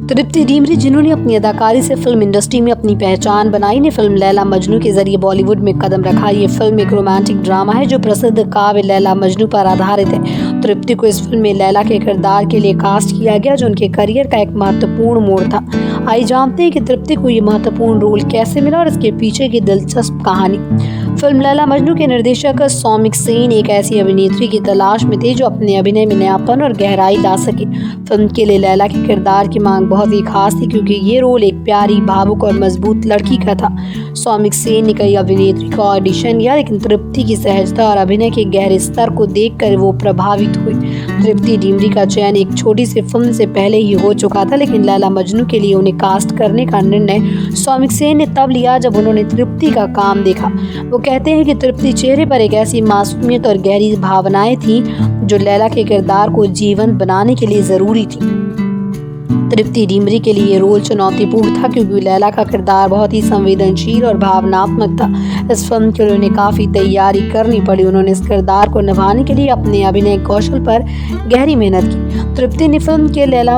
तृप्ति डिमरी, जिन्होंने अपनी अदाकारी से फिल्म इंडस्ट्री में अपनी पहचान बनाई, ने फिल्म लैला मजनू के जरिए बॉलीवुड में कदम रखा। ये फिल्म एक रोमांटिक ड्रामा है जो प्रसिद्ध काव्य लैला मजनू पर आधारित है। तृप्ति को इस फिल्म में लैला के किरदार के लिए कास्ट किया गया, जो उनके करियर का एक महत्वपूर्ण मोड़ था। आइए जानते हैं कि तृप्ति को ये महत्वपूर्ण रोल कैसे मिला और इसके पीछे की दिलचस्प कहानी। फिल्म लैला मजनू के निर्देशक सौमिक सेन एक ऐसी अभिनेत्री की तलाश में थे जो अपने अभिनय में नयापन और गहराई ला सके। फिल्म के लिए लैला के किरदार की मांग बहुत ही खास थी, क्योंकि ये रोल एक प्यारी, भावुक और मजबूत लड़की का था। सौमिक सेन ने कई अभिनेत्री का ऑडिशन किया, लेकिन तृप्ति की सहजता और अभिनय के गहरे स्तर को देखकर वो प्रभावित हुई। तृप्ति डिमरी का चयन एक छोटी सी फिल्म से पहले ही हो चुका था, लेकिन लैला मजनू के लिए उन्हें कास्ट करने का निर्णय सौमिक सेन ने तब लिया जब उन्होंने तृप्ति का काम देखा। वो कहते हैं कि तृप्ति चेहरे पर एक ऐसी मासूमियत और गहरी भावनाएं थी जो लैला के किरदार को जीवंत बनाने के लिए जरूरी थी। तृप्ति डिमरी के लिए ये रोल चुनौतीपूर्ण था, क्योंकि लैला का किरदार बहुत ही संवेदनशील और भावनात्मक था। इस फिल्म के लिए उन्हें काफ़ी तैयारी करनी पड़ी। उन्होंने इस किरदार को निभाने के लिए अपने अभिनय कौशल पर गहरी मेहनत की। तृप्ति ने फिल्म के लैला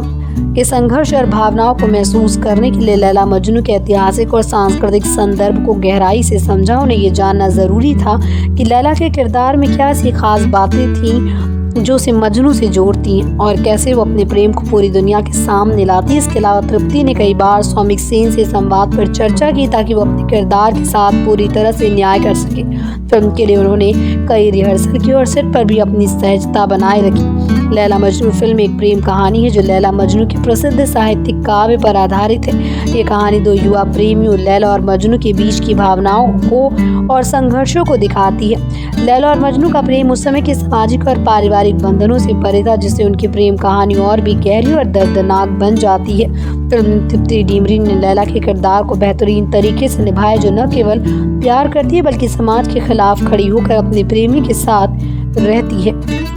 के संघर्ष और भावनाओं को महसूस करने के लिए लैला मजनू के ऐतिहासिक और सांस्कृतिक संदर्भ को गहराई से समझा। उन्हें ये जानना जरूरी था कि लैला के किरदार में क्या सी खास बातें थीं जो उसे मजनू से जोड़ती हैं और कैसे वो अपने प्रेम को पूरी दुनिया के सामने लाती है। इसके अलावा तृप्ति ने कई बार सौमिक सेन से संवाद पर चर्चा की, ताकि वो अपने किरदार के साथ पूरी तरह से न्याय कर सके। फिल्म के लिए उन्होंने कई रिहर्सल की और सेट पर भी अपनी सहजता बनाए रखी। लैला मजनू फिल्म एक प्रेम कहानी है जो लैला मजनू के प्रसिद्ध साहित्यिक काव्य पर आधारित है। ये कहानी दो युवा प्रेमियों लैला और मजनू के बीच की भावनाओं को और संघर्षों को दिखाती है। लैला और मजनू का प्रेम उस समय के सामाजिक और पारिवारिक बंधनों से परे था, जिससे उनकी प्रेम कहानी और भी गहरी और दर्दनाक बन जाती है। फिल्म तृप्ति डिमरी ने लैला के किरदार को बेहतरीन तरीके से निभाया, जो न केवल प्यार करती है बल्कि समाज के खिलाफ खड़ी होकर अपने प्रेमी के साथ रहती है।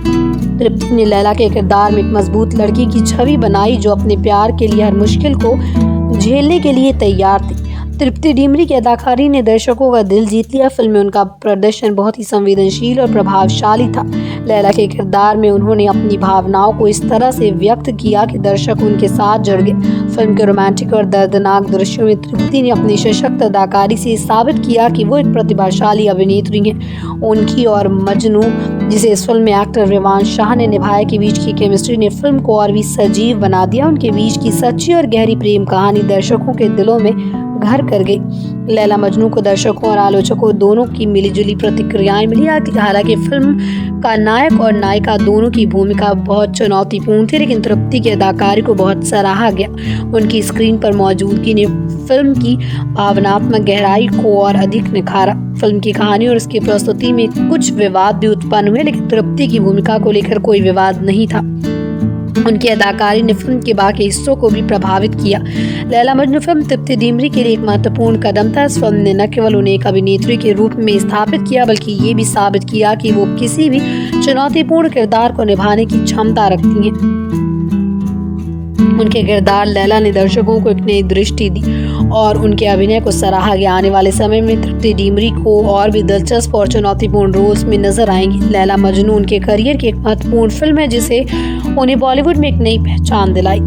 तृप्ति ने लैला के किरदार में एक मजबूत लड़की की छवि बनाई, जो अपने प्यार के लिए हर मुश्किल को झेलने के लिए तैयार थी। तृप्ति डिमरी की अदाकारी ने दर्शकों का दिल जीत लिया। फिल्म में उनका प्रदर्शन बहुत ही संवेदनशील और प्रभावशाली था। लैला के किरदार में उन्होंने अपनी भावनाओं को इस तरह से व्यक्त किया कि दर्शक उनके साथ जुड़ गए। फिल्म के रोमांटिक और दर्दनाक दृश्यों में तृप्ति ने अपनी सशक्त अदाकारी से साबित किया कि वो एक प्रतिभाशाली अभिनेत्री हैं। उनकी और मजनू, जिसे इस फिल्म में एक्टर रिवांश शाह ने निभाया, के बीच की केमिस्ट्री ने फिल्म को और भी सजीव बना दिया। उनके बीच की सच्ची और गहरी प्रेम कहानी दर्शकों के दिलों में घर कर गई। लैला मजनू को दर्शकों और आलोचकों दोनों की मिलीजुली प्रतिक्रियाएं मिली। हालांकि फिल्म का नायक और नायिका दोनों की भूमिका बहुत चुनौतीपूर्ण थी, लेकिन तृप्ति की अदाकारी को बहुत सराहा गया। उनकी स्क्रीन पर मौजूदगी ने फिल्म की भावनात्मक गहराई को और अधिक निखारा। फिल्म की कहानी और उसकी प्रस्तुति में कुछ विवाद भी उत्पन्न हुए, लेकिन तृप्ति की भूमिका को लेकर कोई विवाद नहीं था। उनकी अदाकारी ने फिल्म के बाकी हिस्सों को भी प्रभावित किया। लैला मजनू फिल्म तृप्ति डिमरी के लिए एक महत्वपूर्ण कदम था। इस फिल्म ने न केवल उन्हें एक अभिनेत्री के रूप में स्थापित किया, बल्कि ये भी साबित किया कि वो किसी भी चुनौतीपूर्ण किरदार को निभाने की क्षमता रखती हैं। उनके किरदार लैला ने दर्शकों को एक नई दृष्टि दी और उनके अभिनय को सराहा गया। आने वाले समय में तृप्ति डिमरी को और भी दिलचस्प और चुनौतीपूर्ण रोल्स में नजर आएंगी। लैला मजनू उनके करियर की एक महत्वपूर्ण फिल्म है, जिसे उन्हें बॉलीवुड में एक नई पहचान दिलाई।